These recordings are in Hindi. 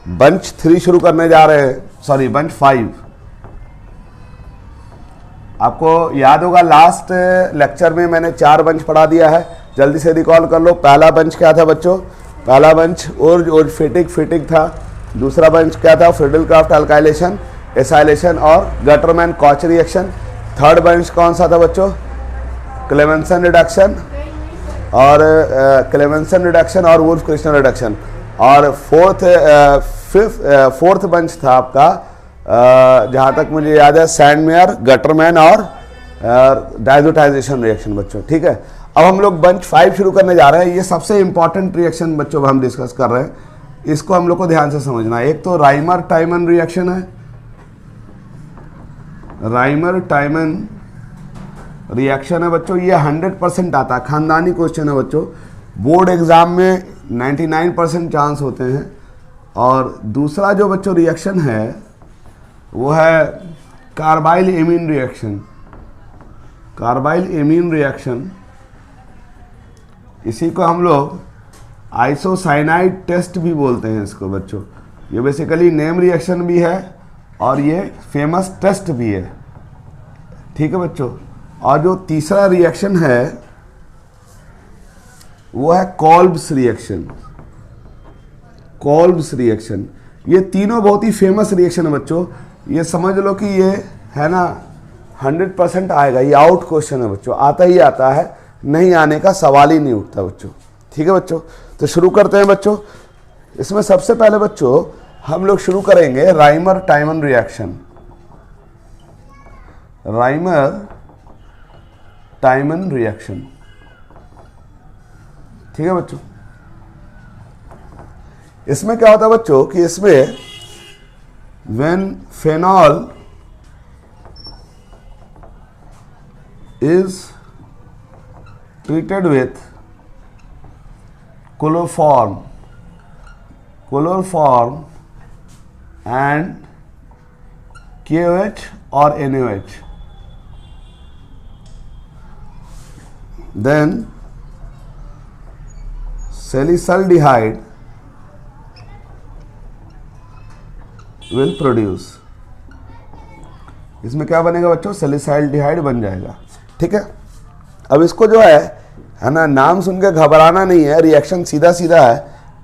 बंच 3 शुरू करने जा रहे हैं, सॉरी बंच 5। आपको याद होगा लास्ट लेक्चर में मैंने 4 बंच पढ़ा दिया है, जल्दी से रिकॉल कर लो। पहला बंच क्या था बच्चों? पहला बंच और फिटिक था। दूसरा बंच क्या था? फ्रीडल-क्राफ्ट अल्काइलेशन, एसाइलेशन और गटरमैन कॉच रिएक्शन। थर्ड बंच कौन सा था बच्चों? क्लेमेंसन रिडक्शन और वुल्फ क्रिस्टल रिडक्शन। और फोर्थ बंच था आपका जहाँ तक मुझे याद है सैंडमेयर, गटरमैन और डायजोटाइजेशन रिएक्शन बच्चों। ठीक है, अब हम लोग बंच 5 शुरू करने जा रहे हैं। ये सबसे इंपॉर्टेंट रिएक्शन बच्चों हम डिस्कस कर रहे हैं, इसको हम लोग को ध्यान से समझना है। एक तो राइमर टाइमन रिएक्शन है, राइमर टाइमन रिएक्शन है बच्चों। ये 100% आता है, खानदानी क्वेश्चन है बच्चों, बोर्ड एग्जाम में 99% चांस होते हैं। और दूसरा जो बच्चों रिएक्शन है वो है carbyl amine reaction. Carbyl amine reaction, इसी को हम लोग आइसोसाइनाइड टेस्ट भी बोलते हैं इसको बच्चों। ये बेसिकली नेम रिएक्शन भी है और ये फेमस टेस्ट भी है। ठीक है बच्चों, और जो तीसरा रिएक्शन है वो है कॉल्ब्स रिएक्शन। कॉल्ब्स रिएक्शन, ये तीनों बहुत ही फेमस रिएक्शन है बच्चों। ये समझ लो कि ये है ना 100% आएगा, ये आउट क्वेश्चन है बच्चों, आता ही आता है, नहीं आने का सवाल ही नहीं उठता बच्चों। ठीक है बच्चों, तो शुरू करते हैं बच्चों। इसमें सबसे पहले बच्चों हम लोग शुरू करेंगे राइमर टाइमन रिएक्शन। राइमर टाइमन रिएक्शन, ठीक है बच्चों। इसमें क्या होता है बच्चों कि इसमें when phenol is treated with chloroform and KOH or NaOH, then salicylaldehyde will produce। इसमें क्या बनेगा बच्चों? सैलिसाइल्डिहाइड बन जाएगा। ठीक है, अब इसको जो है ना, नाम सुन के घबराना नहीं है, रिएक्शन सीधा सीधा है।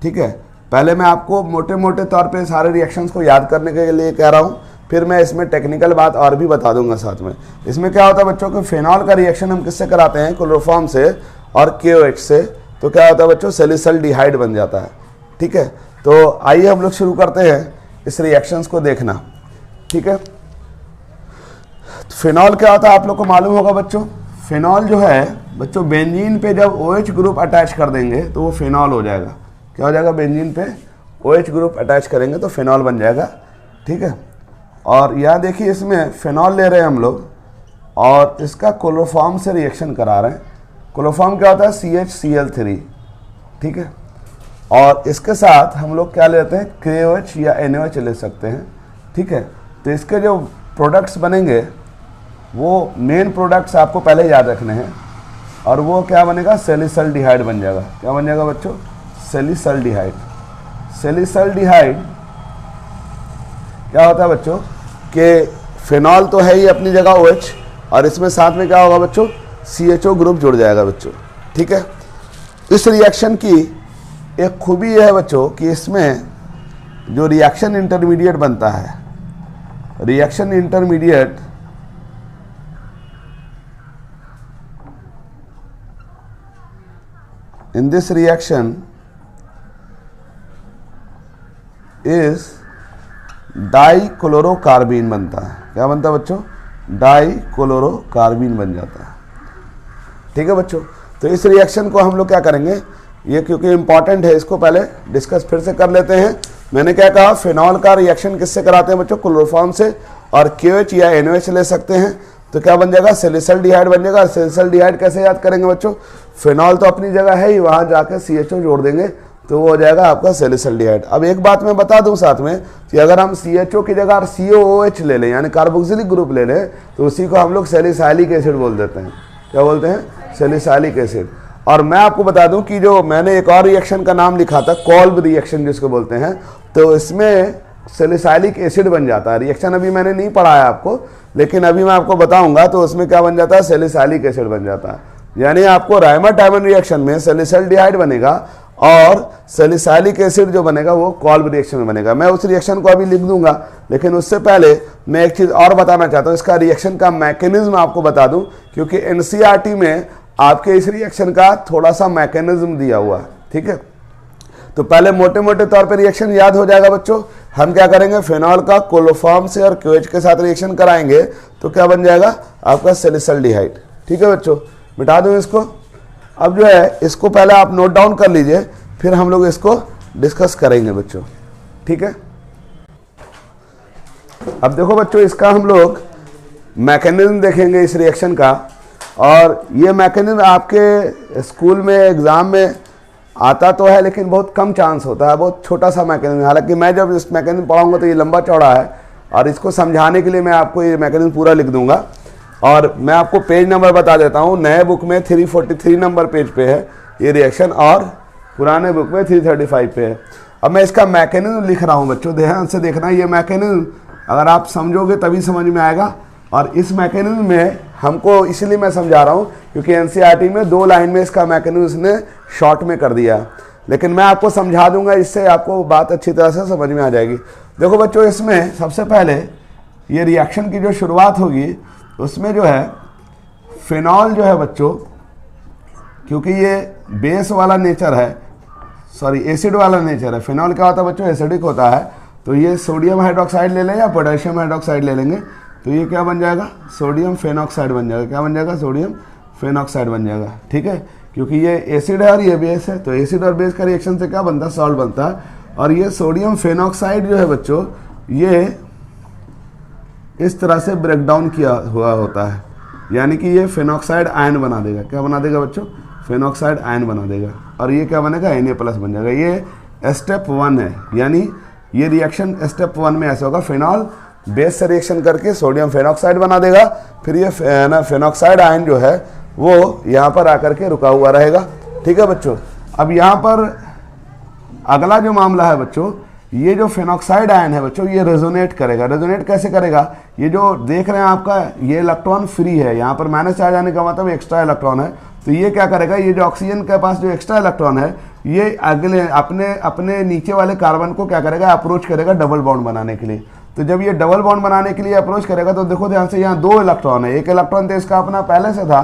ठीक है, पहले मैं आपको मोटे मोटे तौर पे सारे रिएक्शंस को याद करने के लिए कह रहा हूँ, फिर मैं इसमें टेक्निकल बात और भी बता दूंगा साथ में। इसमें क्या होता है बच्चों कि फेनॉल का रिएक्शन हम किससे कराते हैं? क्लोरोफॉर्म से और KOH से। तो क्या होता है बच्चों? सैलिसाइल्डिहाइड बन जाता है। ठीक है, तो आइए हम लोग शुरू करते हैं इस रिएक्शंस को देखना। ठीक है, फिनॉल क्या होता है आप लोग को मालूम होगा बच्चों। फिनॉल जो है बच्चों, बेंजीन पे जब OH ग्रुप अटैच कर देंगे तो वो फिनॉल हो जाएगा। क्या हो जाएगा? बेंजीन पे OH ग्रुप अटैच करेंगे तो फिनॉल बन जाएगा। ठीक है, और यहाँ देखिए इसमें फिनॉल ले रहे हैं हम लोग और इसका क्लोरोफॉर्म से रिएक्शन करा रहे हैं। क्लोरोफॉर्म क्या होता है? CHCl3। ठीक है, और इसके साथ हम लोग क्या लेते हैं? KOH या NaOH ले सकते हैं। ठीक है, तो इसके जो प्रोडक्ट्स बनेंगे वो मेन प्रोडक्ट्स आपको पहले याद रखने हैं, और वो क्या बनेगा? सैलिसाइल्डिहाइड बन जाएगा। क्या बन जाएगा बच्चों? सैलिसाइल्डिहाइड। सैलिसाइल्डिहाइड क्या होता है बच्चों कि फिनॉल तो है ही अपनी जगह OH, और इसमें साथ में क्या होगा बच्चों? CHO ग्रुप जुड़ जाएगा बच्चों। ठीक है, इस रिएक्शन की एक खूबी यह है बच्चों कि इसमें जो रिएक्शन इंटरमीडिएट बनता है, reaction intermediate in this reaction is डाइक्लोरोकार्बीन बनता है। क्या बनता है बच्चों? डाइक्लोरोकार्बीन बन जाता है। ठीक है बच्चों, तो इस रिएक्शन को हम लोग क्या करेंगे, ये क्योंकि इंपॉर्टेंट है, इसको पहले डिस्कस फिर से कर लेते हैं। मैंने क्या कहा? फिनॉल का रिएक्शन किससे कराते हैं बच्चों? क्लोरोफॉर्म से, और KOH या NaOH ले सकते हैं। तो क्या बन जाएगा? सैलिसाइल्डिहाइड बन जाएगा। सैलिसाइल्डिहाइड कैसे याद करेंगे बच्चों? फिनॉल तो अपनी जगह है ही, वहाँ जाकर CHO जोड़ देंगे तो वो हो जाएगा आपका सैलिसाइल्डिहाइड। अब एक बात मैं बता दूं साथ में कि अगर हम CHO की जगह COOH ले लें, यानी कार्बोक्सिलिक ग्रुप ले लें, तो उसी को हम लोग सैलिसाइलिक एसिड बोल देते हैं। क्या बोलते हैं? Salicylic acid. और मैं आपको बता दूं कि जो मैंने एक और रिएक्शन का नाम लिखा था, कॉल्ब रिएक्शन जिसको बोलते हैं, तो इसमें सैलिसाइलिक एसिड बन जाता है। रिएक्शन अभी मैंने नहीं पढ़ाया आपको, लेकिन अभी मैं आपको बताऊंगा। तो उसमें क्या बन जाता है, सैलिसाइलिक एसिड बन जाता है। यानी आपको राइमर-टाइमन रिएक्शन में सैलिसल्डिहाइड बनेगा और सैलिसाइलिक एसिड जो बनेगा वो कॉल्ब रिएक्शन में बनेगा। मैं उस रिएक्शन को अभी लिख दूंगा, लेकिन उससे पहले मैं एक चीज़ और बताना चाहता हूँ। इसका रिएक्शन का मैकेनिज्म आपको बता दूं, क्योंकि एनसीईआरटी में आपके इस रिएक्शन का थोड़ा सा मैकेनिज्म दिया हुआ है। ठीक है, तो पहले मोटे मोटे तौर पे रिएक्शन याद हो जाएगा बच्चों। हम क्या करेंगे, फेनॉल का कोलोफॉर्म से और क्यूएच के साथ रिएक्शन कराएंगे तो क्या बन जाएगा आपका सैलिसल्डिहाइड। ठीक है बच्चों, मिटा दूं इसको। अब जो है इसको पहले आप नोट डाउन कर लीजिए, फिर हम लोग इसको डिस्कस करेंगे बच्चों। ठीक है, अब देखो बच्चों, इसका हम लोग मैकेनिज्म देखेंगे इस रिएक्शन का। और ये मैकेनिज्म आपके स्कूल में एग्ज़ाम में आता तो है, लेकिन बहुत कम चांस होता है, बहुत छोटा सा मैकेनिज्म। हालांकि मैं जब इस मैकेनिज्म पढ़ाऊंगा तो ये लंबा चौड़ा है, और इसको समझाने के लिए मैं आपको ये मैकेनिज्म पूरा लिख दूंगा। और मैं आपको पेज नंबर बता देता हूँ। नए बुक में 343 नंबर पेज पे है ये रिएक्शन, और पुराने बुक में 335 पे है। अब मैं इसका मैकेनिज्म लिख रहा हूँ बच्चों, ध्यान से देखना। ये मैकेनिज्म अगर आप समझोगे तभी समझ में आएगा। और इस मैकेनिज्म में हमको, इसलिए मैं समझा रहा हूँ क्योंकि एनसीईआरटी में 2 लाइन में इसका मैकेनिज्म इसने शॉर्ट में कर दिया, लेकिन मैं आपको समझा दूंगा, इससे आपको बात अच्छी तरह से समझ में आ जाएगी। देखो बच्चों, इसमें सबसे पहले ये रिएक्शन की जो शुरुआत होगी उसमें जो है फिनॉल जो है बच्चों, क्योंकि ये बेस वाला नेचर है, सॉरी एसिड वाला नेचर है। फिनॉल क्या होता है बच्चों, एसिडिक होता है। तो ये सोडियम हाइड्रोक्साइड ले लें या पोटेशियम हाइड्रोक्साइड ले लेंगे, तो ये क्या बन जाएगा, सोडियम फेनॉक्साइड बन जाएगा। क्या बन जाएगा, सोडियम फेनॉक्साइड बन जाएगा। ठीक है, क्योंकि ये एसिड है और ये बेस है, तो एसिड और बेस का रिएक्शन से क्या बनता है, सॉल्ट बनता है। और ये सोडियम फेनॉक्साइड जो है बच्चों, ये इस तरह से ब्रेक डाउन किया हुआ होता है, यानी कि ये फेनॉक्साइड आयन बना देगा। क्या बना देगा बच्चों, फेनॉक्साइड आयन बना देगा। और ये क्या बनेगा, Na+ बन जाएगा। ये स्टेप 1 है, यानी ये रिएक्शन स्टेप 1 में ऐसा होगा, फिनॉल बेस से रिएक्शन करके सोडियम फेनॉक्साइड बना देगा। फिर ये फेनॉक्साइड आयन जो है वो यहाँ पर आकर के रुका हुआ रहेगा। ठीक है बच्चों, अब यहाँ पर अगला जो मामला है बच्चों, ये जो फेनॉक्साइड आयन है बच्चों, ये रेजोनेट करेगा। रेजोनेट कैसे करेगा, ये जो देख रहे हैं आपका, ये इलेक्ट्रॉन फ्री है, यहाँ पर माइनस चार्ज आने का मतलब एक्स्ट्रा इलेक्ट्रॉन है। तो ये क्या करेगा, ये जो ऑक्सीजन के पास जो एक्स्ट्रा इलेक्ट्रॉन है, ये अगले अपने नीचे वाले कार्बन को क्या करेगा, अप्रोच करेगा डबल बॉन्ड बनाने के लिए। तो जब ये डबल बॉन्ड बनाने के लिए अप्रोच करेगा, तो देखो ध्यान से, यहाँ 2 इलेक्ट्रॉन है। एक इलेक्ट्रॉन तो इसका अपना पहले से था,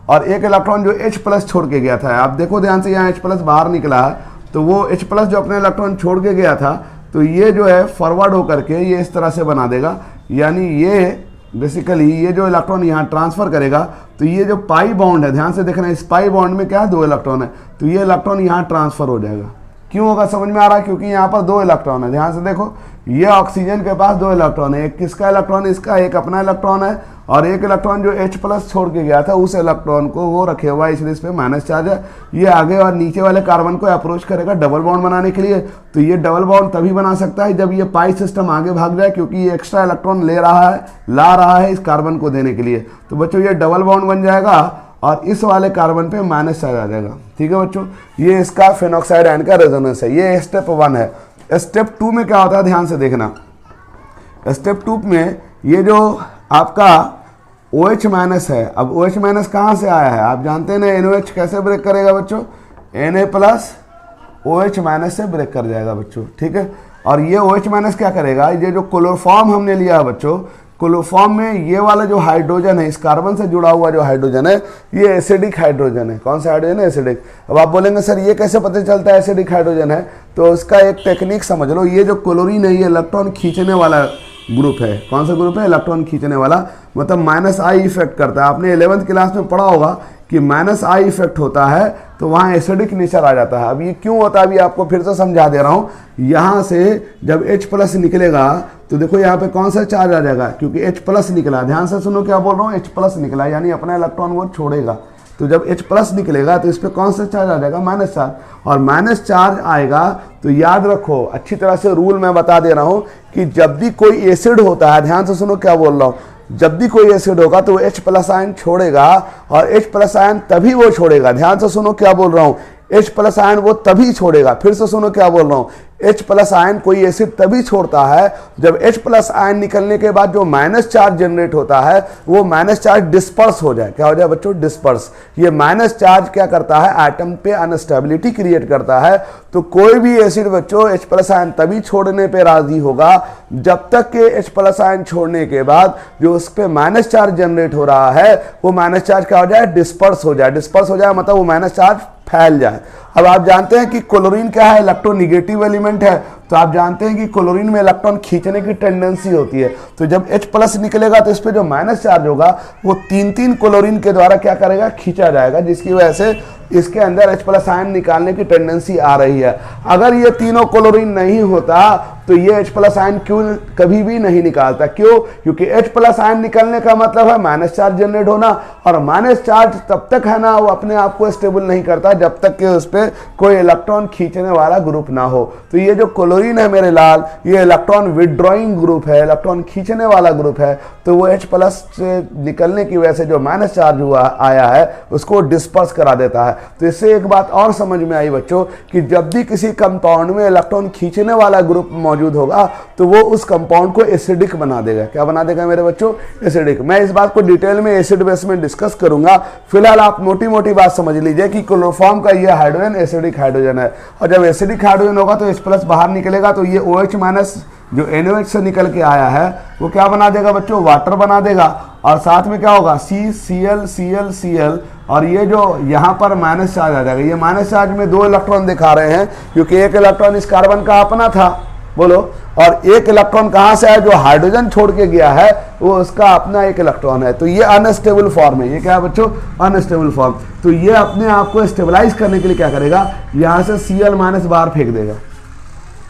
और एक इलेक्ट्रॉन जो H+ छोड़ के गया था। आप देखो ध्यान से, यहाँ H+ बाहर निकला है, तो वो H+ जो अपने इलेक्ट्रॉन छोड़ के गया था, तो ये जो है फॉरवर्ड होकर के ये इस तरह से बना देगा। यानी ये बेसिकली ये जो इलेक्ट्रॉन यहाँ ट्रांसफर करेगा, तो ये जो पाई बॉन्ड है, ध्यान से देखना, इस पाई बॉन्ड में क्या है, 2 इलेक्ट्रॉन है, तो ये इलेक्ट्रॉन यहाँ ट्रांसफर हो जाएगा। क्यों होगा, समझ में आ रहा है, क्योंकि यहाँ पर 2 इलेक्ट्रॉन है। ध्यान से देखो, ये ऑक्सीजन के पास 2 इलेक्ट्रॉन है, एक किसका इलेक्ट्रॉन, इसका, एक अपना इलेक्ट्रॉन है, और एक इलेक्ट्रॉन जो H+ छोड़ के गया था, उस इलेक्ट्रॉन को वो रखे हुआ है, इसलिए इस पे माइनस चार्ज है। ये आगे और नीचे वाले कार्बन को अप्रोच करेगा डबल बॉन्ड बनाने के लिए। तो ये डबल बॉन्ड तभी बना सकता है जब ये पाई सिस्टम आगे भाग जाए, क्योंकि ये एक्स्ट्रा इलेक्ट्रॉन ला रहा है इस कार्बन को देने के लिए। तो बच्चों ये डबल बॉन्ड बन जाएगा और इस वाले कार्बन पे माइनस चार्ज आ जाएगा। ठीक है बच्चों, ये इसका फेनॉक्साइड आयन का रेजोनेंस है। ये स्टेप 1 है। स्टेप 2 में क्या होता है, ध्यान से देखना। स्टेप 2 में ये जो आपका OH- है, अब OH- कहाँ से आया है, आप जानते हैं ना, NOH कैसे ब्रेक करेगा बच्चों, Na+ OH- से ब्रेक कर जाएगा बच्चों। ठीक है, और ये OH- क्या करेगा, ये जो क्लोरोफॉर्म हमने लिया है बच्चों, क्लोरोफॉर्म में ये वाला जो हाइड्रोजन है, इस कार्बन से जुड़ा हुआ जो हाइड्रोजन है, ये एसिडिक हाइड्रोजन है। कौन सा हाइड्रोजन है, एसिडिक। अब आप बोलेंगे सर ये कैसे पता चलता है एसिडिक हाइड्रोजन है, तो इसका एक टेक्निक समझ लो। ये जो क्लोरीन है, ये इलेक्ट्रॉन खींचने वाला ग्रुप है। कौन सा ग्रुप है, इलेक्ट्रॉन खींचने वाला, मतलब -I इफेक्ट करता है। आपने 11th क्लास में पढ़ा होगा कि -I इफेक्ट होता है, तो वहाँ एसिडिक नेचर आ जाता है। अब ये क्यों होता है, अभी आपको फिर से समझा दे रहा हूँ। यहाँ से जब H+ निकलेगा, तो देखो यहाँ पे कौन सा चार्ज आ जाएगा, क्योंकि H+ निकला। ध्यान से सुनो क्या बोल रहा हूँ, H+ निकला, यानी अपना इलेक्ट्रॉन वो छोड़ेगा। तो जब H+ निकलेगा, तो इस पर कौन सा चार्ज आ जाएगा, माइनस चार्ज। और माइनस चार्ज आएगा तो याद रखो, अच्छी तरह से रूल मैं बता दे रहा हूँ कि जब भी कोई एसिड होता है, ध्यान से सुनो क्या बोल रहा हूँ, जब भी कोई एसिड होगा तो वो H प्लस आयन छोड़ेगा, और H प्लस आयन तभी वो छोड़ेगा, ध्यान से सुनो क्या बोल रहा हूं, H प्लस आयन वो तभी छोड़ेगा, फिर से सुनो क्या बोल रहा हूं, H प्लस आयन कोई एसिड तभी छोड़ता है जब H प्लस आयन निकलने के बाद जो माइनस चार्ज जनरेट होता है वो माइनस चार्ज डिस्पर्स हो जाए। क्या हो जाए बच्चों? डिस्पर्स। ये माइनस चार्ज क्या करता है? एटम पे अनस्टेबिलिटी क्रिएट करता है। तो कोई भी एसिड बच्चों H प्लस आयन तभी छोड़ने पे राजी होगा जब तक कि H प्लस आयन छोड़ने के बाद जो उस पर माइनस चार्ज जनरेट हो रहा है वो माइनस चार्ज क्या हो जाए? डिस्पर्स हो जाए। डिस्पर्स हो जाए मतलब वो माइनस चार्ज फैल जाए। अब आप जानते हैं कि क्लोरीन क्या है? इलेक्ट्रोनिगेटिव एलिमेंट है। तो आप जानते हैं कि क्लोरीन में इलेक्ट्रॉन खींचने की टेंडेंसी होती है। तो जब H प्लस निकलेगा तो इस पे जो माइनस चार्ज होगा वो तीन क्लोरीन के द्वारा क्या करेगा? खींचा जाएगा, जिसकी वजह से इसके अंदर H प्लस आयन निकालने की टेंडेंसी आ रही है। अगर ये तीनों क्लोरीन नहीं होता तो ये H प्लस आयन क्यों कभी भी नहीं निकालता? क्यों? क्योंकि H प्लस आयन निकलने का मतलब है माइनस चार्ज जनरेट होना, और माइनस चार्ज तब तक है ना वो अपने आप को स्टेबल नहीं करता जब तक कि उस पर कोई इलेक्ट्रॉन खींचने वाला ग्रुप ना हो। तो ये जो क्लोरीन है मेरे लाल, ये इलेक्ट्रॉन विड्रॉइंग ग्रुप है, इलेक्ट्रॉन खींचने वाला ग्रुप है। तो वो H प्लस से निकलने की वजह से जो माइनस चार्ज हुआ आया है उसको डिस्पर्स करा देता है। तो इससे एक बात और समझ में आई बच्चों कि जब भी किसी कंपाउंड में इलेक्ट्रॉन खींचने वाला ग्रुप मौजूद होगा तो वो उस कंपाउंड को एसिडिक बना देगा। क्या बना देगा मेरे बच्चों? एसिडिक। मैं इस बात को डिटेल में एसिड बेस में डिस्कस करूंगा। फिलहाल आप मोटी मोटी बात समझ लीजिए कि क्लोरोफॉर्म का ये हाइड्रोजन एसिडिक हाइड्रोजन है, और जब एसिडिक हाइड्रोजन होगा तो H प्लस बाहर निकलेगा तो ये OH माइनस जो NaOH से निकल के आया है वो क्या बना देगा बच्चों? वाटर बना देगा। और साथ में क्या होगा? CCl और ये जो यहाँ पर माइनस चार्ज आ जाएगा। ये माइनस चार्ज में 2 इलेक्ट्रॉन दिखा रहे हैं क्योंकि एक इलेक्ट्रॉन इस कार्बन का अपना था, बोलो, और एक इलेक्ट्रॉन कहाँ से आया? जो हाइड्रोजन छोड़ के गया है वो उसका अपना एक इलेक्ट्रॉन है। तो ये अनस्टेबल फॉर्म है। ये क्या है बच्चों? Unstable form. तो ये अपने आप को स्टेबलाइज करने के लिए क्या करेगा? यहाँ से Cl माइनस बाहर फेंक देगा।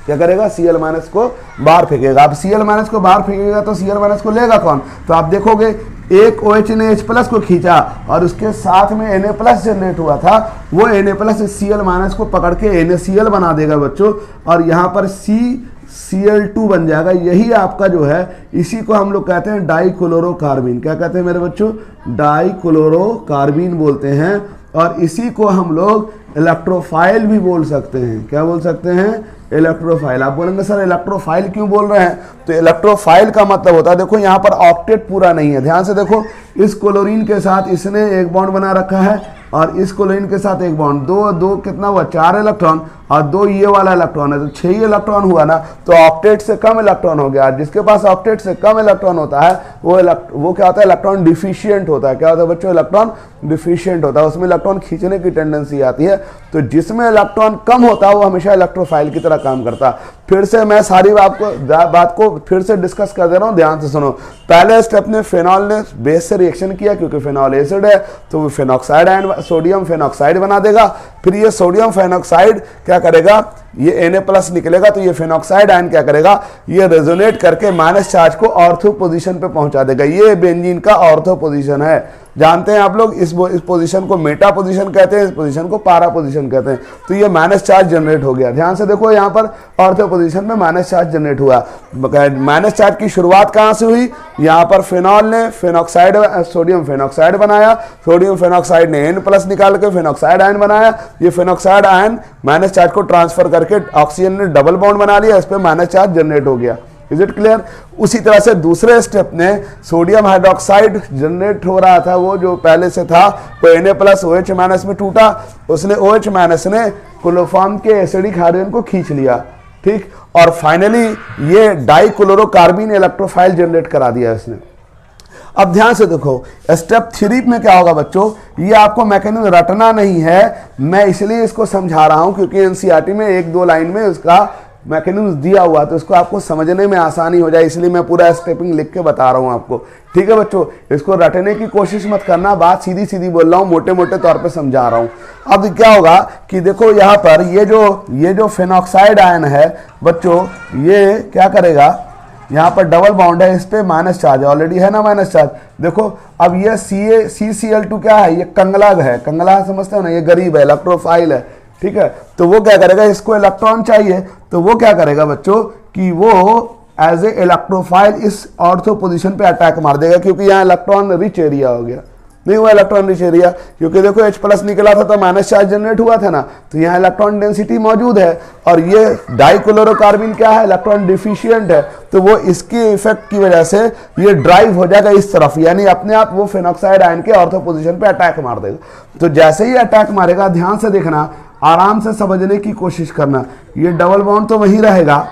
क्या करेगा? Cl माइनस को बाहर फेंकेगा। अब Cl माइनस को बाहर फेंकेगा तो Cl माइनस को लेगा कौन? तो आप देखोगे एक OH ने H प्लस को खींचा और उसके साथ में Na प्लस जनरेट हुआ था, वो Na प्लस Cl माइनस को पकड़ के NaCl बना देगा बच्चों, और यहाँ पर CCl2 बन जाएगा। यही आपका जो है, इसी को हम लोग कहते हैं डाइक्लोरोकार्बीन। क्या कहते हैं मेरे बच्चों? डाइक्लोरोकार्बीन बोलते हैं। और इसी को हम लोग इलेक्ट्रोफाइल भी बोल सकते हैं। क्या बोल सकते हैं? इलेक्ट्रोफाइल। आप बोलेंगे सर इलेक्ट्रोफाइल क्यों बोल रहे हैं? तो इलेक्ट्रोफाइल का मतलब होता है, देखो यहाँ पर ऑक्टेट पूरा नहीं है, ध्यान से देखो, इस क्लोरीन के साथ इसने एक बॉन्ड बना रखा है और इस क्लोरीन के साथ एक बॉन्ड, दो कितना हुआ? 4 इलेक्ट्रॉन, और 2 ये वाला इलेक्ट्रॉन है तो 6 ही इलेक्ट्रॉन हुआ ना। तो ऑक्टेट से कम इलेक्ट्रॉन हो गया। जिसके पास ऑक्टेट से कम इलेक्ट्रॉन होता है वो क्या होता है? इलेक्ट्रॉन डिफिशियंट होता है। क्या होता है बच्चों? इलेक्ट्रॉन डिफिशियंट होता है, उसमें इलेक्ट्रॉन खींचने की टेंडेंसी आती है। तो जिसमें इलेक्ट्रॉन कम होता है वो हमेशा इलेक्ट्रोफाइल की तरह काम करता है। फिर से मैं सारी बात को फिर से डिस्कस कर दे रहा हूँ, ध्यान से सुनो। पहले स्टेप में फेनॉल ने बेस से रिएक्शन किया, क्योंकि फेनॉल एसिड है तो वो फेनॉक्साइड आयन सोडियम फेनॉक्साइड बना देगा। फिर ये सोडियम फेनॉक्साइड क्या करेगा? ये Na प्लस निकलेगा तो ये फेनॉक्साइड आयन क्या करेगा? ये रेजोनेट करके माइनस चार्ज को ऑर्थो पोजीशन पे पहुंचा देगा। ये बेंजीन का ऑर्थो पोजीशन है। जानते हैं आप लोग, इस पोजीशन को मेटा पोजीशन कहते हैं, इस पोजीशन को पारा पोजीशन कहते हैं। तो ये माइनस चार्ज जनरेट हो गया। ध्यान से देखो, यहाँ पर ऑर्थो पोजीशन में माइनस चार्ज जनरेट हुआ। माइनस चार्ज की शुरुआत कहाँ से हुई? यहाँ पर फेनॉल ने फेनॉक्साइड सोडियम फेनॉक्साइड बनाया, सोडियम फेनॉक्साइड ने N प्लस निकाल के फेनॉक्साइड आयन बनाया। ये फेनॉक्साइड आयन माइनस चार्ज को ट्रांसफर करके ऑक्सीजन ने डबल बॉन्ड बना लिया, इस पर माइनस चार्ज जनरेट हो गया। Is it clear? उसी तरह से दूसरे स्टेप ने सोडियम हाइड्रोक्साइड जनरेट हो रहा था, वो जो पहले से था वो Na प्लस OH माइनस में टूटा, उसने OH माइनस ने क्लोरोफॉर्म के एसिडिक हाइड्रोजन को खींच लिया, ठीक। और फाइनली ये डाइक्लोरोकार्बीन इलेक्ट्रोफाइल जनरेट करा दिया इसने। अब ध्यान से देखो, स्टेप 3 में क्या होगा बच्चों? ये आपको मैकेनिज्म रटना नहीं है, मैं इसलिए इसको समझा रहा हूं क्योंकि एनसीईआरटी में 1-2 लाइन में उसका मैकेनिज्म दिया हुआ, तो इसको आपको समझने में आसानी हो जाए, इसलिए मैं पूरा स्टेपिंग लिख के बता रहा हूं आपको। ठीक है बच्चों, इसको रटने की कोशिश मत करना, बात सीधी सीधी बोल रहा हूं, मोटे मोटे तौर पे समझा रहा हूं। अब क्या होगा कि देखो यहाँ पर ये जो फेनॉक्साइड आयन है बच्चों, ये क्या करेगा, यहाँ पर डबल बॉन्ड है, इस पे माइनस चार्ज ऑलरेडी है ना, माइनस चार्ज। देखो अब ये CCl2 क्या है? ये कंगलग है, कंगला समझते हो ना, ये गरीब है, इलेक्ट्रोफाइल है, ठीक है। तो वो क्या करेगा, इसको इलेक्ट्रॉन चाहिए, तो वो क्या करेगा बच्चों कि वो एज ए इलेक्ट्रोफाइल इस ऑर्थो पोजीशन पे अटैक मार देगा, क्योंकि यहाँ इलेक्ट्रॉन रिच एरिया हो गया, नहीं हुआ इलेक्ट्रॉन रिच एरिया, क्योंकि देखो H प्लस निकला था तो माइनस चार्ज जनरेट हुआ था ना, तो यहाँ इलेक्ट्रॉन डेंसिटी मौजूद है, और ये डाइक्लोरोकार्बन क्या है, इलेक्ट्रॉन डिफिशियंट है, तो वो इसके इफेक्ट की वजह से ये ड्राइव हो जाएगा इस तरफ, यानी अपने आप वो फेनॉक्साइड आयन के ऑर्थो पोजीशन पे अटैक मार देगा। तो जैसे ही अटैक मारेगा, ध्यान से देखना, आराम से समझने की कोशिश करना, ये डबल बॉन्ड तो वहीं रहेगा,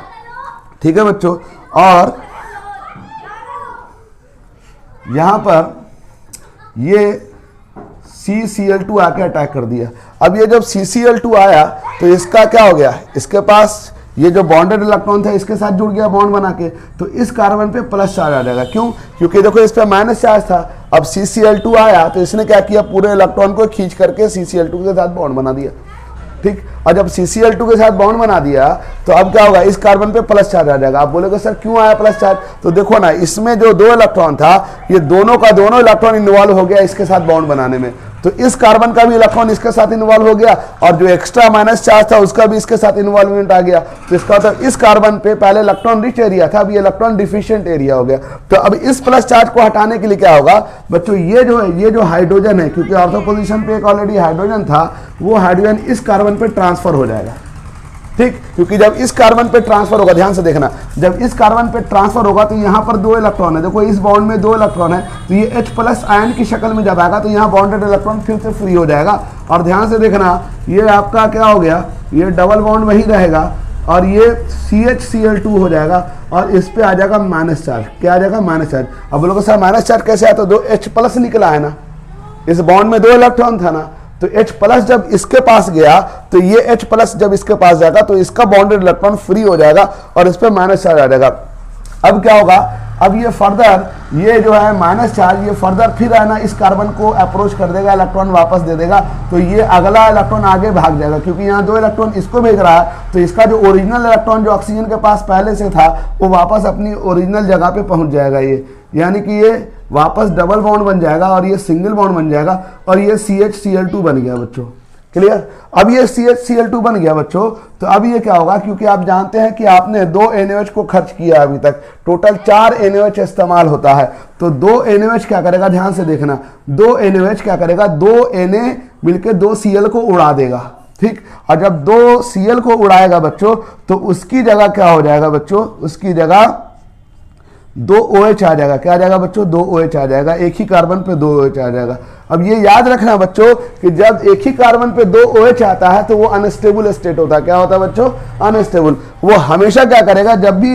ठीक है बच्चों, और यहां पर ये CCl2 आके अटैक कर दिया। अब ये जब CCl2 आया तो इसका क्या हो गया, इसके पास ये जो बॉन्डेड इलेक्ट्रॉन था इसके साथ जुड़ गया बॉन्ड बना के, तो इस कार्बन पे प्लस चार्ज आ जाएगा। क्यों? क्योंकि देखो इस पे माइनस चार्ज था, अब CCl2 आया तो इसने क्या किया, पूरे इलेक्ट्रॉन को खींच करके CCl2 के साथ बॉन्ड बना दिया, ठीक। और जब CCl2 के साथ बॉन्ड बना दिया तो अब क्या होगा, इस कार्बन पे प्लस चार्ज आ जाएगा। आप बोलोगे सर क्यों आया प्लस चार्ज, तो देखो ना, इसमें जो 2 इलेक्ट्रॉन था, ये दोनों का दोनों इलेक्ट्रॉन इन्वॉल्व हो गया इसके साथ बॉन्ड बनाने में, तो इस कार्बन का भी इलेक्ट्रॉन इसके साथ इन्वॉल्व हो गया, और जो एक्स्ट्रा माइनस चार्ज था उसका भी इसके साथ इन्वॉल्वमेंट आ गया। तो इसका मतलब इस कार्बन पे पहले इलेक्ट्रॉन रिच एरिया था, अब ये इलेक्ट्रॉन डिफिशिएंट एरिया हो गया। तो अब इस प्लस चार्ज को हटाने के लिए क्या होगा बच्चों, ये जो हाइड्रोजन है, क्योंकि ऑर्थो पोजीशन पे एक ऑलरेडी हाइड्रोजन था, वो हाइड्रोजन इस कार्बन पे ट्रांसफर हो जाएगा, ठीक। क्योंकि जब इस कार्बन पे ट्रांसफर होगा, ध्यान से देखना, जब इस कार्बन पे ट्रांसफर होगा तो यहाँ पर 2 इलेक्ट्रॉन है, देखो इस बॉन्ड में 2 इलेक्ट्रॉन है, तो ये H प्लस आयन की शक्ल में जब आएगा तो यहाँ बॉन्डेड इलेक्ट्रॉन फिर से फ्री हो जाएगा। और ध्यान से देखना, ये आपका क्या हो गया, ये डबल बॉन्ड वही रहेगा, और ये CHCl2 हो जाएगा, और इस पे आ जाएगा माइनस चार्ज। क्या आ जाएगा, माइनस चार्ज। अब बोलोगे सर माइनस चार्ज कैसे आया, तो 2 H प्लस निकला है ना, इस बॉन्ड में 2 इलेक्ट्रॉन था ना, तो H प्लस जब इसके पास गया तो ये H प्लस जब इसके पास जाएगा तो इसका बॉन्डेड इलेक्ट्रॉन फ्री हो जाएगा और इस पे माइनस चार्ज आ जाएगा। अब क्या होगा, अब ये फर्दर, ये जो है माइनस चार्ज, ये फर्दर फिर है ना इस कार्बन को अप्रोच कर देगा, इलेक्ट्रॉन वापस दे देगा, तो ये अगला इलेक्ट्रॉन आगे भाग जाएगा, क्योंकि यहाँ 2 इलेक्ट्रॉन इसको भेज रहा है, तो इसका जो ओरिजिनल इलेक्ट्रॉन जो ऑक्सीजन के पास पहले से था वो वापस अपनी ओरिजिनल जगह पे पहुंच जाएगा, ये यानी कि ये वापस डबल बॉन्ड बन जाएगा और ये सिंगल बॉन्ड बन जाएगा, और ये CHCl2 बन गया बच्चों, क्लियर। अब ये CHCl2 बन गया बच्चों, तो अब ये क्या होगा, क्योंकि आप जानते हैं कि आपने 2 NaOH को खर्च किया अभी तक, टोटल 4 NaOH इस्तेमाल होता है, तो 2 NaOH क्या करेगा, ध्यान से देखना, 2 NaOH क्या करेगा, 2 Na मिलकर 2 Cl को उड़ा देगा, ठीक। और जब 2 Cl को उड़ाएगा बच्चों तो उसकी जगह क्या हो जाएगा बच्चों, उसकी जगह 2 OH आ जाएगा। क्या आ जाएगा बच्चों, 2 OH आ जाएगा, एक ही कार्बन पे 2 OH आ जाएगा। अब ये याद रखना बच्चों कि जब एक ही कार्बन पे 2 OH आता है तो वो अनस्टेबल स्टेट होता है। क्या होता है बच्चों, अनस्टेबल। वो हमेशा क्या करेगा, जब भी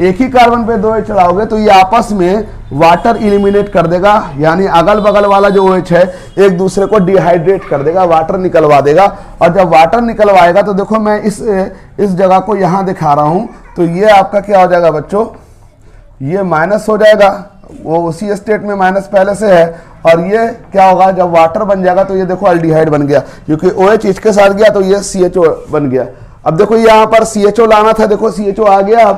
एक ही कार्बन पे 2 OH चढ़ाओगे तो ये आपस में वाटर इलिमिनेट कर देगा, यानी अगल बगल वाला जो OH है एक दूसरे को डिहाइड्रेट कर देगा, वाटर निकलवा देगा। और जब वाटर निकलवाएगा तो देखो मैं इस जगह को यहाँ दिखा रहा हूँ, तो ये आपका क्या हो जाएगा बच्चों, ये माइनस हो जाएगा, वो उसी स्टेट में माइनस पहले से है, और ये क्या होगा, जब वाटर बन जाएगा तो ये देखो अल्डिहाइड बन गया, क्योंकि OH इसके साथ गया तो ये CHO बन गया। अब देखो यहाँ पर CHO लाना था, देखो CHO आ गया।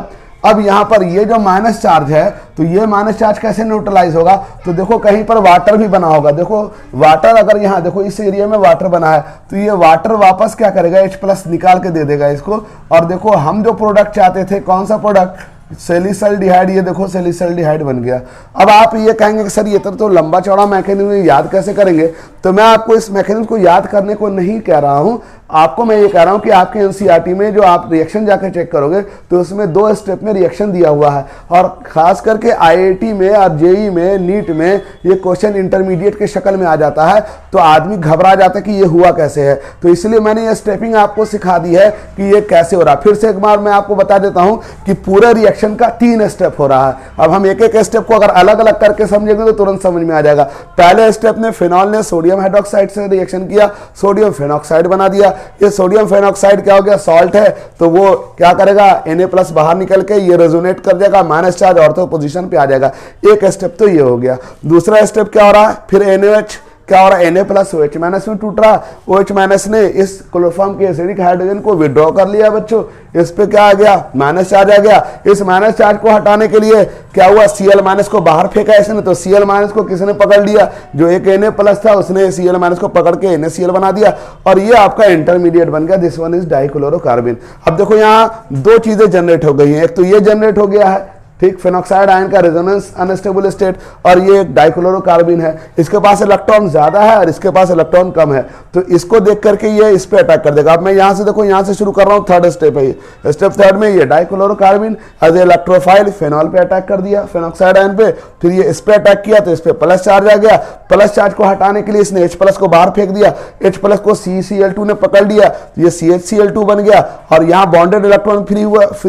अब यहाँ पर ये जो माइनस चार्ज है, तो ये माइनस चार्ज कैसे न्यूट्रलाइज होगा, तो देखो कहीं पर वाटर भी बना होगा, देखो वाटर अगर यहाँ देखो इस एरिया में वाटर बना है तो ये वाटर वापस क्या करेगा, H प्लस निकाल के दे देगा इसको। और देखो हम जो प्रोडक्ट चाहते थे, कौन सा प्रोडक्ट, सैलिसल्डिहाइड, ये देखो सैलिसल्डिहाइड बन गया। अब आप ये कहेंगे कि सर ये तो लंबा चौड़ा मैकेनिज्म याद कैसे करेंगे, तो मैं आपको इस मैकेनिज्म को याद करने को नहीं कह रहा हूं, आपको मैं ये कह रहा हूं कि आपके एनसीईआरटी में जो आप रिएक्शन जाकर चेक करोगे तो उसमें 2 स्टेप में रिएक्शन दिया हुआ है, और खास करके आईआईटी में और जेई में, नीट में ये क्वेश्चन इंटरमीडिएट के शक्ल में आ जाता है, तो आदमी घबरा जाता है कि ये हुआ कैसे है। तो इसलिए मैंने ये स्टेपिंग आपको सिखा दी है कि ये कैसे हो रहा है। फिर से एक बार मैं आपको बता देता हूं कि पूरे रिएक्शन का 3 स्टेप हो रहा है। अब हम एक एक स्टेप को अगर अलग अलग करके समझेंगे तो तुरंत समझ में आ जाएगा। पहले स्टेप में फिनॉल ने सोडियम हाइड्रोक्साइड से रिएक्शन किया, सोडियम फेनॉक्साइड बना दिया। ये सोडियम फेनॉक्साइड क्या हो गया, सॉल्ट है, तो वो क्या करेगा, Na+ बाहर निकल के ये रेजोनेट कर जाएगा, माइनस चार्ज ऑर्थो पोजीशन पे आ जाएगा। एक स्टेप तो ये हो गया। दूसरा स्टेप क्या हो रहा है, फिर NaOH क्या हो रहा है, Na प्लस OH माइनस में टूट रहा, OH माइनस ने इस क्लोरोफॉर्म के एसिडिक हाइड्रोजन को विड्रॉ कर लिया बच्चों, इस पे क्या आ गया, माइनस चार्ज आ गया। इस माइनस चार्ज को हटाने के लिए क्या हुआ, Cl माइनस को बाहर फेंका इसने, तो Cl माइनस को किसने पकड़ लिया, जो एक Na प्लस था उसने Cl माइनस को पकड़ के NaCl बना दिया, और ये आपका इंटरमीडिएट बन गया, दिस वन इज डाइक्लोरोकार्बन। अब देखो यहाँ दो चीजें जनरेट हो गई हैं, एक तो ये जनरेट हो गया है, ठीक, फेनॉक्साइड आयन का रेजोनेंस अनस्टेबल स्टेट, और ये एक डाइक्लोरोकार्बन है, इसके पास इलेक्ट्रॉन ज्यादा है और इसके पास इलेक्ट्रॉन कम है, तो इसको देख करके ये इस पे अटैक कर देगा। अब मैं यहाँ से देखो, यहाँ से शुरू कर रहा हूँ, थर्ड स्टेप है ये, स्टेप थर्ड में ये डाइक्लोरोकार्बन एज इलेक्ट्रोफाइल फेनॉल पे अटैक कर दिया, फेनॉक्साइड आयन पे, फिर ये इस पे अटैक किया तो इस पे प्लस चार्ज आ गया, प्लस चार्ज को हटाने के लिए इसने H प्लस को बाहर फेंक दिया, H प्लस को CCl2 ने पकड़ लिया, ये CHCl2 बन गया, और यहाँ बॉन्डेड इलेक्ट्रॉन फ्री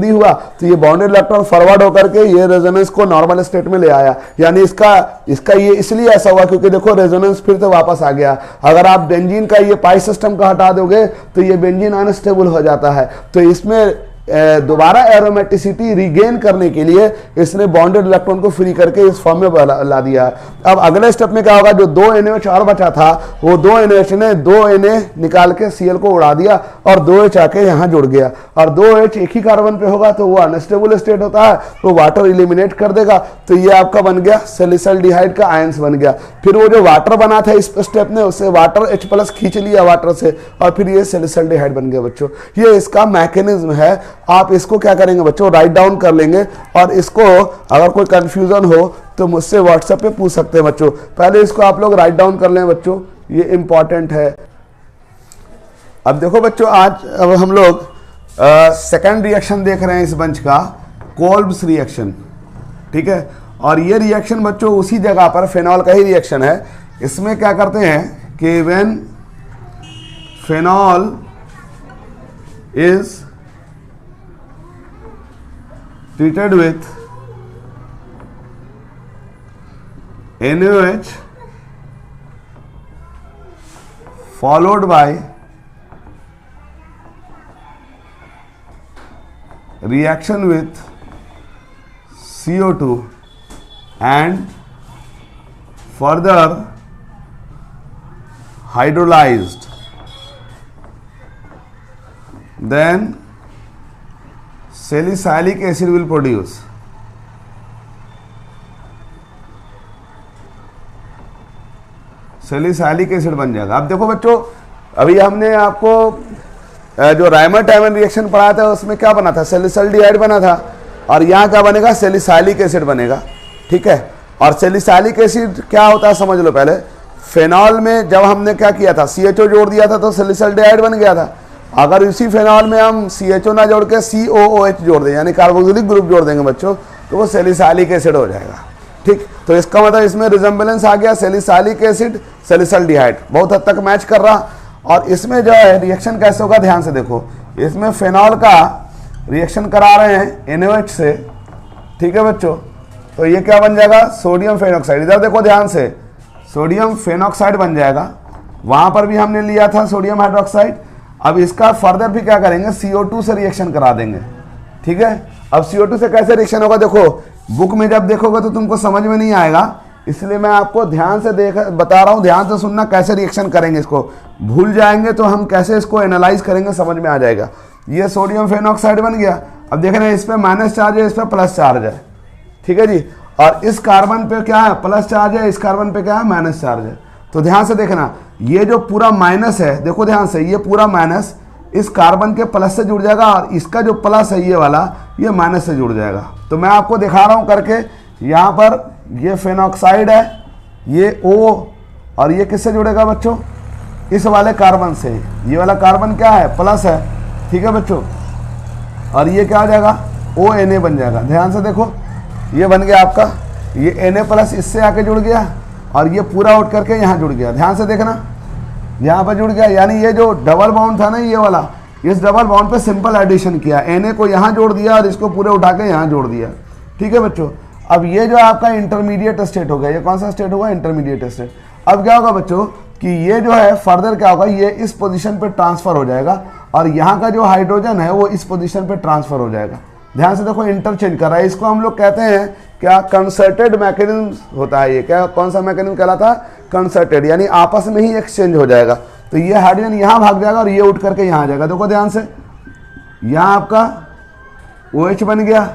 हुआ, तो ये बॉन्डेड इलेक्ट्रॉन फॉरवर्ड होकर के ये रेजोनेंस को नॉर्मल स्टेट में ले आया, यानी इसका ये इसलिए ऐसा हुआ क्योंकि देखो रेजोनेंस फिर से वापस आ गया। अगर आप बेंजीन का ये पाई सिस्टम का हटा दोगे तो ये बेंजीन अनस्टेबल हो जाता है, तो इसमें दोबारा एरोमेटिसिटी रिगेन करने के लिए इसने बॉन्डेड इलेक्ट्रॉन को फ्री करके इस फॉर्म में ला दिया। अब अगले स्टेप में क्या होगा, जो 2 NaOH और बचा था वो 2 NaOH ने 2 Na निकाल के Cl को उड़ा दिया और 2H आके यहाँ जुड़ गया, और 2H एक ही कार्बन पे होगा तो वो अनस्टेबल स्टेट होता है, तो वाटर इलिमिनेट कर देगा, तो ये आपका बन गया सैलिसल्डिहाइड का आयंस बन गया। फिर वो जो वाटर बना था इस स्टेप ने, उससे वाटर H प्लस खींच लिया वाटर से, और फिर ये सैलिसल्डिहाइड बन गया बच्चों। ये इसका मैकेनिज्म है। आप इसको क्या करेंगे बच्चों, राइट डाउन कर लेंगे, और इसको अगर कोई कंफ्यूजन हो तो मुझसे व्हाट्सएप पे पूछ सकते हैं बच्चों। पहले इसको आप लोग राइट डाउन कर लें बच्चों, ये इंपॉर्टेंट है। अब देखो बच्चों, आज अब हम लोग सेकंड रिएक्शन देख रहे हैं इस बंच का, कोल्ब्स रिएक्शन, ठीक है। और ये रिएक्शन बच्चों उसी जगह पर फेनॉल का ही रिएक्शन है। इसमें क्या करते हैं कि when phenol is treated with NaOH followed by reaction with CO2 and further hydrolyzed, then salicylic acid will produce। Salicylic acid बन जाएगा। अब देखो बच्चों, अभी हमने आपको जो राइमर टाइमन रिएक्शन पढ़ाया था उसमें क्या बना था, सैलिसल्डिहाइड बना था, और यहाँ क्या बनेगा, सैलिसाइलिक एसिड बनेगा, ठीक है। और सैलिसाइलिक एसिड क्या होता है समझ लो पहले। फेनॉल में जब हमने क्या किया था, CHO जोड़ दिया था तो सैलिसल्डिहाइड बन गया था। अगर इसी फेनॉल में हम CHO ना जोड़ के COOH जोड़ दें, यानी कार्बोक्सिलिक ग्रुप जोड़ देंगे बच्चों, तो वो सैलिसाइलिक एसिड हो जाएगा, ठीक। तो इसका मतलब इसमें रिजेम्बलेंस आ गया, सैलिसाइलिक एसिड सैलिसल्डिहाइड बहुत हद तक मैच कर रहा। और इसमें जो है रिएक्शन कैसे होगा, ध्यान से देखो, इसमें फेनॉल का रिएक्शन करा रहे हैं NaOH से, ठीक है बच्चों, तो ये क्या बन जाएगा, सोडियम फेनॉक्साइड। इधर देखो ध्यान से, सोडियम फेनॉक्साइड बन जाएगा, वहां पर भी हमने लिया था सोडियम हाइड्रोक्साइड। अब इसका फर्दर भी क्या करेंगे, CO2 से रिएक्शन करा देंगे, ठीक है। अब CO2 से कैसे रिएक्शन होगा, देखो बुक में जब देखोगे तो तुमको समझ में नहीं आएगा, इसलिए मैं आपको ध्यान से बता रहा हूँ, ध्यान से सुनना कैसे रिएक्शन करेंगे। इसको भूल जाएंगे तो हम कैसे इसको एनालाइज करेंगे समझ में आ जाएगा। ये सोडियम फेनॉक्साइड बन गया। अब देख रहे हैं इस पर माइनस चार्ज है, इस पर प्लस चार्ज है, ठीक है जी। और इस कार्बन पे क्या है, प्लस चार्ज है, इस कार्बन पे क्या है, माइनस चार्ज है। तो ध्यान से देखना, ये जो पूरा माइनस है, देखो ध्यान से, ये पूरा माइनस इस कार्बन के प्लस से जुड़ जाएगा, और इसका जो प्लस है ये वाला, ये माइनस से जुड़ जाएगा। तो मैं आपको दिखा रहा हूं करके, यहाँ पर ये फेनॉक्साइड है, ये O, और ये किससे जुड़ेगा बच्चों, इस वाले कार्बन से। ये वाला कार्बन क्या है, प्लस है, ठीक है बच्चों। और ये क्या हो जाएगा, ONA बन जाएगा। ध्यान से देखो, ये बन गया आपका, ये Na प्लस इससे आके जुड़ गया, और ये पूरा उठ करके यहाँ जुड़ गया। ध्यान से देखना, यहाँ पर जुड़ गया, यानी ये जो डबल बॉन्ड था ना ये वाला, इस डबल बॉन्ड पे सिंपल एडिशन किया, Na को यहाँ जोड़ दिया और इसको पूरे उठा के यहाँ जोड़ दिया, ठीक है बच्चों। अब ये जो आपका इंटरमीडिएट स्टेट हो गया, ये कौन सा स्टेट होगा, इंटरमीडिएट स्टेट। अब क्या होगा बच्चों कि ये जो है फर्दर क्या होगा, ये इस पोजीशन पे ट्रांसफर हो जाएगा, और यहाँ का जो हाइड्रोजन है वो इस पोजीशन पे ट्रांसफर हो जाएगा। ध्यान से देखो, इंटरचेंज कर रहा है। इसको हम लोग कहते हैं क्या, कंसर्टेड मैकेनिज्म होता है ये। क्या, कौन सा मैकेनिज्म कहलाता है, कंसर्टेड, यानी आपस में ही एक्सचेंज हो जाएगा। तो ये हाइड्रोजन यहाँ भाग जाएगा और ये उठ करके यहाँ आ जाएगा। देखो ध्यान से, यहाँ आपका OH बन गया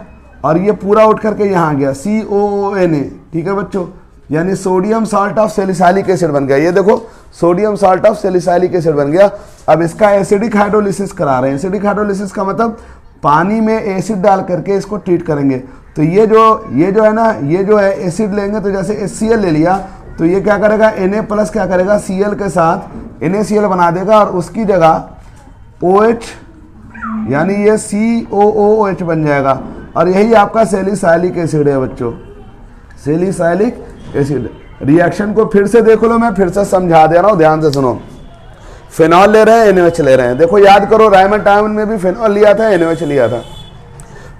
और ये पूरा उठ करके यहाँ आ गया COONA, ठीक है बच्चों, यानी sodium salt of salicylic acid बन गया। ये देखो sodium salt of salicylic acid बन गया। अब इसका एसिडिक हाइड्रोलिसिस करा रहे हैं। एसिडिक हाइड्रोलिसिस का मतलब पानी में एसिड डाल करके इसको ट्रीट करेंगे। तो ये जो है ना, ये जो है एसिड लेंगे, तो जैसे HCl ले लिया तो ये क्या करेगा, Na+ क्या करेगा, Cl के साथ NaCl बना देगा और उसकी जगह OH यानी ये COOH बन जाएगा। और यही आपका सैलिसाइलिक एसिड है बच्चों, सैलिसाइलिक एसिड। रिएक्शन को फिर से देख लो, मैं फिर से समझा दे रहा हूँ, ध्यान से सुनो। फिनॉल ले रहे हैं, NaOH ले रहे हैं। देखो याद करो, रायमंड टाइमन में भी फिनॉल लिया था, NaOH लिया था।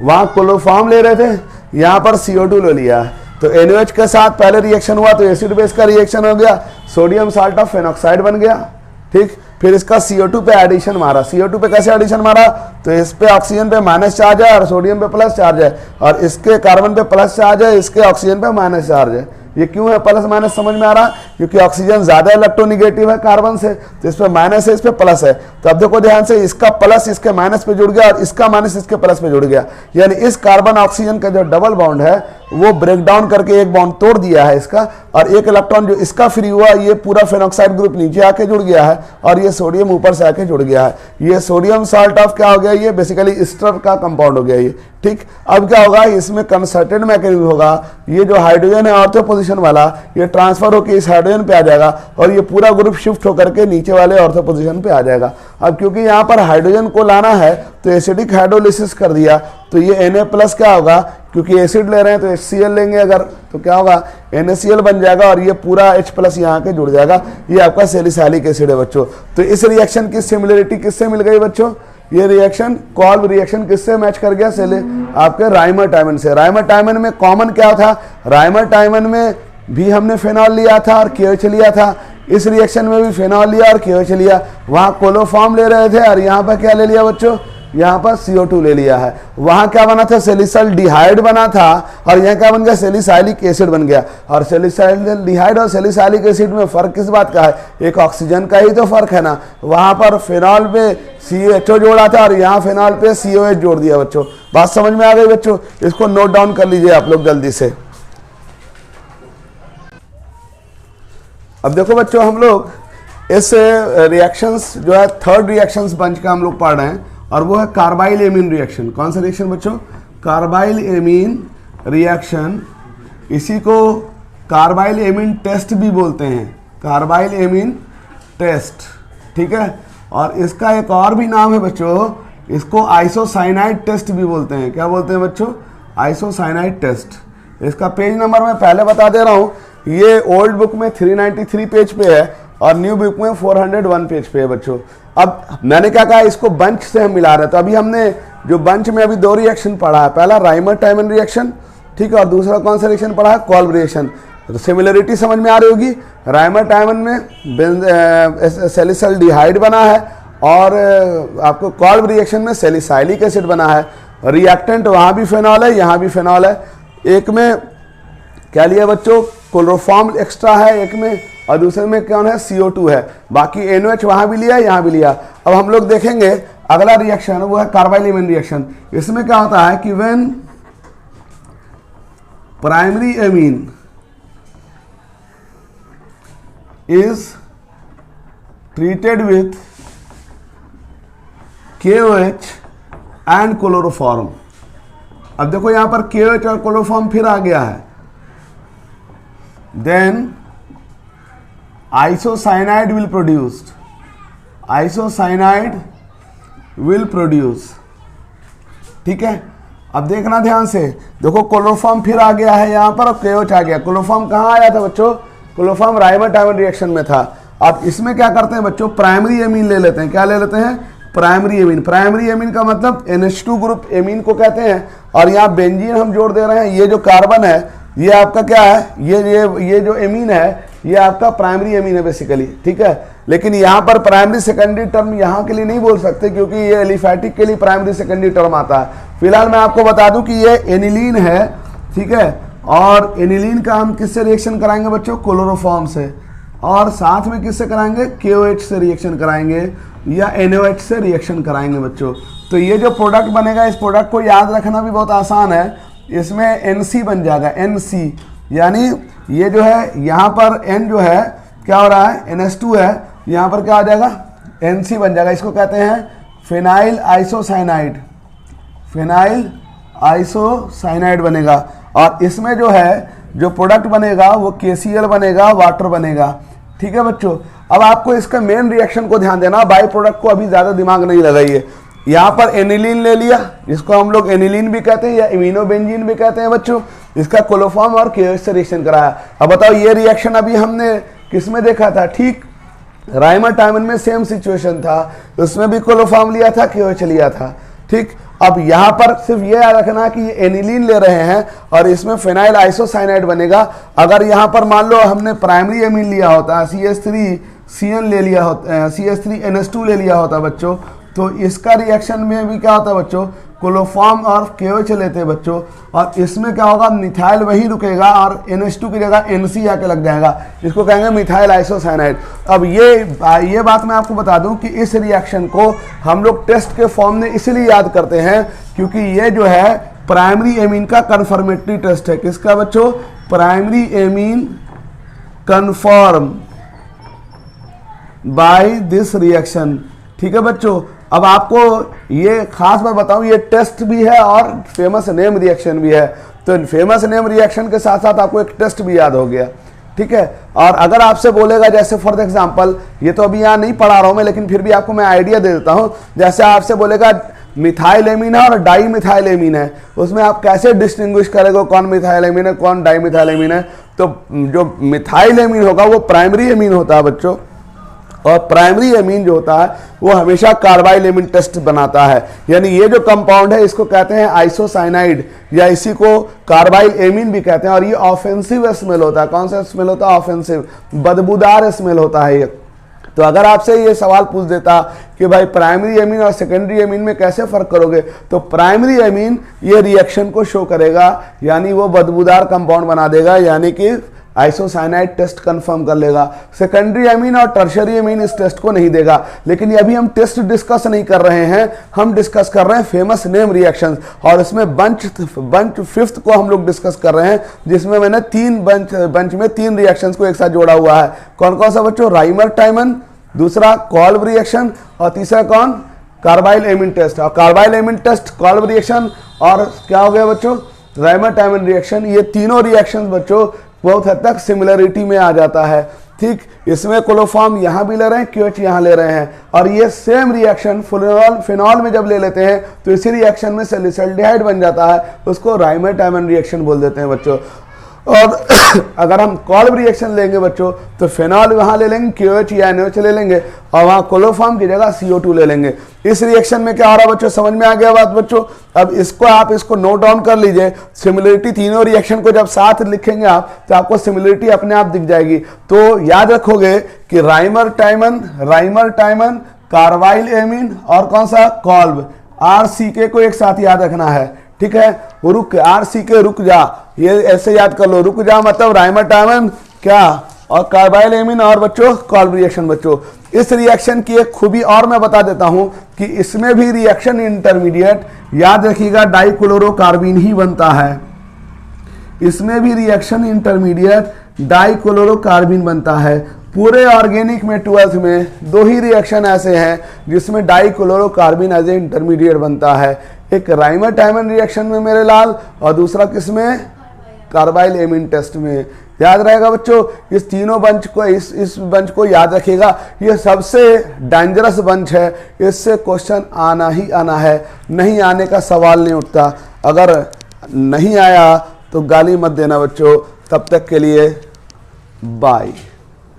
वहाँ क्लोरोफॉर्म ले रहे थे, यहाँ पर CO2 ले लिया। तो NaOH के साथ पहले रिएक्शन हुआ तो एसिड बेस का रिएक्शन हो गया, सोडियम साल्ट ऑफ फेनॉक्साइड बन गया, ठीक। फिर इसका CO2 पे एडिशन मारा। CO2 पे कैसे एडिशन मारा, तो इस पे ऑक्सीजन पे माइनस चार्ज है और सोडियम पे प्लस चार्ज है, और इसके कार्बन पे प्लस चार्ज है, इसके ऑक्सीजन पे माइनस चार्ज है। ये क्यों है प्लस माइनस समझ में आ रहा, क्योंकि ऑक्सीजन ज्यादा इलेक्ट्रोनिगेटिव है कार्बन से, तो इस पे माइनस है, इस पे प्लस है। तो अब देखो ध्यान से, इसका प्लस इसके माइनस पे जुड़ गया और इसका माइनस इसके प्लस पे जुड़ गया, यानी इस कार्बन ऑक्सीजन का जो डबल बॉन्ड है वो ब्रेक डाउन करके एक बॉन्ड तोड़ दिया है इसका, और एक इलेक्ट्रॉन जो इसका फ्री हुआ, ये पूरा फेनॉक्साइड ग्रुप नीचे आके जुड़ गया है और ये सोडियम ऊपर से आके जुड़ गया है। ये सोडियम साल्ट ऑफ क्या हो गया, ये बेसिकली एस्टर का कंपाउंड हो गया ये, ठीक। अब क्या होगा, इसमें कंसर्टेड मैकेनिज्म होगा। ये जो हाइड्रोजन है ऑर्थो पोजीशन वाला, ये ट्रांसफर होकर इस हाइड्रोजन पे आ जाएगा और ये पूरा ग्रुप शिफ्ट होकर के नीचे वाले ऑर्थो पोजीशन पे आ जाएगा। अब क्योंकि यहाँ पर हाइड्रोजन को लाना है तो एसिडिक हाइड्रोलिसिस कर दिया, तो ये Na+ क्या होगा, क्योंकि एसिड ले रहे हैं तो HCl लेंगे अगर, तो क्या होगा, NaCl बन जाएगा और ये पूरा H+ यहाँ के जुड़ जाएगा। ये आपका सैलिसाइलिक एसिड है बच्चों। तो इस रिएक्शन की सिमिलरिटी किससे मिल गई बच्चों, ये रिएक्शन कॉल्ब रिएक्शन किससे मैच कर गया, आपके राइमर टाइमन से। राइमर टाइमन में कॉमन क्या था, राइमर टाइमन में भी हमने फेनॉल लिया था और KOH लिया था, इस रिएक्शन में भी फेनॉल लिया और KOH लिया। वहाँ क्लोरोफॉर्म ले रहे थे और यहाँ पर क्या ले लिया बच्चों, यहाँ पर CO2 ले लिया है। वहाँ क्या बना था, सैलिसल्डिहाइड बना था और यहाँ क्या बन गया, सैलिसाइलिक एसिड बन गया। और सैलिसल्डिहाइड और सैलिसाइलिक एसिड में फर्क किस बात का है, एक ऑक्सीजन का ही तो फर्क है ना। वहाँ पर फेनॉल पे CHO जोड़ा था और यहाँ फेनॉल पे COH जोड़ दिया बच्चों। बात समझ में आ गई बच्चों, इसको नोट डाउन कर लीजिए आप लोग जल्दी से। अब देखो बच्चों, हम लोग इस रिएक्शंस जो है थर्ड रिएक्शंस बंच का हम लोग पढ़ रहे हैं, और वो है कार्बाइल एमीन रिएक्शन। कौन सा रिएक्शन बच्चों, कार्बाइल एमीन रिएक्शन। इसी को कार्बाइल एमीन टेस्ट भी बोलते हैं, कार्बाइल एमीन टेस्ट, ठीक है। और इसका एक और भी नाम है बच्चों, इसको आइसोसाइनाइड टेस्ट भी बोलते हैं। क्या बोलते हैं बच्चों, आइसोसाइनाइड टेस्ट। इसका पेज नंबर मैं पहले बता दे रहा हूँ, ये ओल्ड बुक में 393 पेज पे है और न्यू बुक में 401 पेज पे है बच्चों। अब मैंने क्या कहा, इसको बंच से हम मिला रहे हैं। तो अभी हमने जो बंच में अभी दो रिएक्शन पढ़ा है, पहला राइमर टाइमन रिएक्शन, ठीक है, और दूसरा कौन सा रिएक्शन पढ़ा है, कॉल्ब रिएक्शन। तो सिमिलरिटी समझ में आ रही होगी, राइमर टाइमन में सैलिसल्डिहाइड बना है और आपको कॉल्ब रिएक्शन में सैलिसाइलिक एसिड बना है। रिएक्टेंट वहाँ भी फेनॉल है, यहाँ भी फेनॉल है। एक में क्या लिया बच्चों, क्लोरोफॉर्म एक्स्ट्रा है एक में, और दूसरे में कौन है, CO2 है। बाकी NaOH वहाँ भी लिया, यहाँ भी लिया। अब हम लोग देखेंगे अगला रिएक्शन, वो है कार्बाइल एमीन रिएक्शन। इसमें क्या होता है कि when primary amine is treated with KOH and chloroform. अब देखो यहाँ पर KOH और क्लोरोफॉर्म फिर आ गया है, then isocyanide will produced, isocyanide will produce, ठीक है। अब देखना ध्यान से, देखो क्लोरोफॉर्म फिर आ गया है यहाँ पर और KOH आ गया। क्लोरोफॉर्म कहाँ आया था बच्चों, क्लोरोफॉर्म राइमर टाइमन रिएक्शन में था। अब इसमें क्या करते हैं बच्चों, प्राइमरी एमीन ले लेते हैं। क्या ले लेते हैं, प्राइमरी एमीन। प्राइमरी एमीन का मतलब NH2 ग्रुप एमीन को कहते हैं, और यहाँ बेंजीन हम जोड़ दे रहे हैं। ये जो कार्बन है ये आपका क्या है, ये जो एमीन है ये आपका प्राइमरी एमीन है बेसिकली, ठीक है। लेकिन यहाँ पर प्राइमरी सेकेंडरी टर्म यहाँ के लिए नहीं बोल सकते, क्योंकि ये एलिफैटिक के लिए प्राइमरी सेकेंडरी टर्म आता है। फिलहाल मैं आपको बता दूं कि ये एनिलीन है, ठीक है। और एनिलीन का हम किससे रिएक्शन कराएंगे बच्चों, क्लोरोफॉर्म से। और साथ में किससे कराएंगे, KOH से रिएक्शन कराएंगे या NOH से रिएक्शन कराएंगे बच्चों। तो ये जो प्रोडक्ट बनेगा, इस प्रोडक्ट को याद रखना भी बहुत आसान है। इसमें NC बन जाएगा, NC, यानी ये जो है यहाँ पर N जो है क्या हो रहा है, NH2 है, यहाँ पर क्या आ जाएगा, NC बन जाएगा। इसको कहते हैं फिनाइल आइसोसाइनाइड, फिनाइल आइसोसाइनाइड बनेगा। और इसमें जो है जो प्रोडक्ट बनेगा वो KCl बनेगा, वाटर बनेगा। ठीक है बच्चों, अब आपको इसका मेन रिएक्शन को ध्यान देना, बाई प्रोडक्ट को अभी ज़्यादा दिमाग नहीं लगाइए। यहाँ पर एनिलीन ले लिया, जिसको हम लोग एनिलीन भी कहते हैं या इमिनोबेंजीन भी कहते हैं बच्चों। इसका क्लोरोफॉर्म और KOH से रिएक्शन कराया। अब बताओ ये रिएक्शन अभी हमने किस में देखा था, ठीक राइमर टाइमन में सेम सिचुएशन था, उसमें भी क्लोरोफॉर्म लिया था, KOH लिया था। ठीक, अब यहाँ पर सिर्फ ये याद रखना कि ये एनिलीन ले रहे हैं और इसमें फिनाइल आइसोसाइनाइड बनेगा। अगर यहाँ पर मान लो हमने प्राइमरी एमीन लिया होता, CH3CN ले लिया होता, CH3NH2 ले लिया होता बच्चों, तो इसका रिएक्शन में भी क्या होता बच्चों, क्लोरोफॉर्म और KOH लेते बच्चों, और इसमें क्या होगा, मिथाइल वहीं रुकेगा और NH2 की जगह NC आके लग जाएगा, इसको कहेंगे मिथाइल आइसोसाइनाइड। अब ये बात मैं आपको बता दूं कि इस रिएक्शन को हम लोग टेस्ट के फॉर्म में इसलिए याद करते हैं क्योंकि ये जो है प्राइमरी एमीन का कन्फर्मेटरी टेस्ट है। किसका बच्चों, primary amine confirm by this reaction. ठीक है बच्चों, अब आपको ये खास बात बताऊं, ये टेस्ट भी है और फेमस नेम रिएक्शन भी है। तो फेमस नेम रिएक्शन के साथ साथ आपको एक टेस्ट भी याद हो गया। ठीक है, और अगर आपसे बोलेगा, जैसे फॉर एग्जांपल, ये तो अभी यहाँ नहीं पढ़ा रहा हूँ मैं, लेकिन फिर भी आपको मैं आइडिया दे देता हूँ। जैसे आपसे बोलेगा मिथाइल एमीन है और डाई मिथाइल एमीन है, उसमें आप कैसे डिस्टिंग्विश करेंगे कौन मिथाइल एमीन है कौन डाई मिथाइल एमीन है। तो जो मिथाइल एमीन होगा वो प्राइमरी एमीन होता है बच्चों, और प्राइमरी एमीन जो होता है वो हमेशा कार्बाइल एमीन टेस्ट बनाता है। यानी ये जो कंपाउंड है इसको कहते हैं आइसोसाइनाइड या इसी को कार्बाइल एमीन भी कहते हैं। और ये ऑफेंसिव स्मेल होता है। कौन सा स्मेल होता है, ऑफेंसिव, बदबूदार स्मेल होता है ये। तो अगर आपसे ये सवाल पूछ देता कि भाई प्राइमरी एमीन और सेकेंडरी एमीन में कैसे फर्क करोगे, तो प्राइमरी एमीन ये रिएक्शन को शो करेगा, यानी वो बदबूदार कंपाउंड बना देगा, यानी कि आइसोसाइनाइड टेस्ट कंफर्म कर लेगा। सेकेंडरी एमीन और टर्शरी एमीन इस टेस्ट को नहीं देगा। लेकिन अभी हम टेस्ट डिस्कस नहीं कर रहे हैं, हम डिस्कस कर रहे हैं फेमस नेम रिएक्शंस, और इसमें बंच फिफ्थ को हम लोग डिस्कस कर रहे हैं, जिसमें मैंने बंच में 3 रिएक्शंस को एक साथ जोड़ा हुआ है। कौन कौन सा बच्चों, राइमर टाइमन, दूसरा कॉल्ब रिएक्शन, और तीसरा कौन, कार्बाइल एमीन टेस्ट। और कार्बाइल एमीन टेस्ट, कॉल्ब रिएक्शन और क्या हो गया बच्चों, राइमर टाइमन रिएक्शन, ये तीनों रिएक्शंस बच्चों बहुत हद तक सिमिलरिटी में आ जाता है। ठीक, इसमें क्लोरोफॉर्म यहाँ भी ले रहे हैं, KOH यहाँ ले रहे हैं, और ये सेम रिएक्शन फिनॉल में जब ले लेते हैं तो इसी रिएक्शन में सैलिसल्डिहाइड बन जाता है, उसको राइमर टाइमन रिएक्शन बोल देते हैं बच्चों। और अगर हम कॉल्ब रिएक्शन लेंगे बच्चों तो फिनॉल वहाँ ले लेंगे, KOH या NOH ले लेंगे, और वहाँ क्लोरोफॉर्म की जगह CO2 ले लेंगे। इस रिएक्शन में क्या हो रहा है बच्चों, समझ में आ गया बात बच्चों। अब इसको आप इसको नोट डाउन कर लीजिए। सिमिलरिटी तीनों रिएक्शन को जब साथ लिखेंगे आप तो आपको सिमिलरिटी अपने आप दिख जाएगी। तो याद रखोगे कि राइमर टाइमन, कार्बाइल एमीन और कौन सा, कॉल्ब, RCK को एक साथ याद रखना है। ठीक है, रुक, RCK रुक जा, ये ऐसे याद कर लो, रुक जा मतलब राइमर टाइमन क्या, और कार्बाइल एमीन और बच्चों कॉल्ब रिएक्शन। बच्चों इस रिएक्शन की एक खूबी और मैं बता देता हूं कि इसमें भी रिएक्शन इंटरमीडिएट, याद रखिएगा, डाइक्लोरोकार्बिन ही बनता है। इसमें भी रिएक्शन इंटरमीडिएट डाइक्लोरोकार्बिन बनता है। पूरे ऑर्गेनिक में 12th में 2 ही रिएक्शन ऐसे हैं जिसमें डाइक्लोरोकार्बिन एज ए इंटरमीडिएट बनता है। एक राइमर टाइमन रिएक्शन में मेरे लाल, और दूसरा किसमें, कार्बाइल एमीन टेस्ट में। याद रहेगा बच्चों, इस तीनों बंच को, इस बंच को याद रखिएगा, ये सबसे डेंजरस बंच है, इससे क्वेश्चन आना ही आना है, नहीं आने का सवाल नहीं उठता। अगर नहीं आया तो गाली मत देना बच्चों। तब तक के लिए बाय।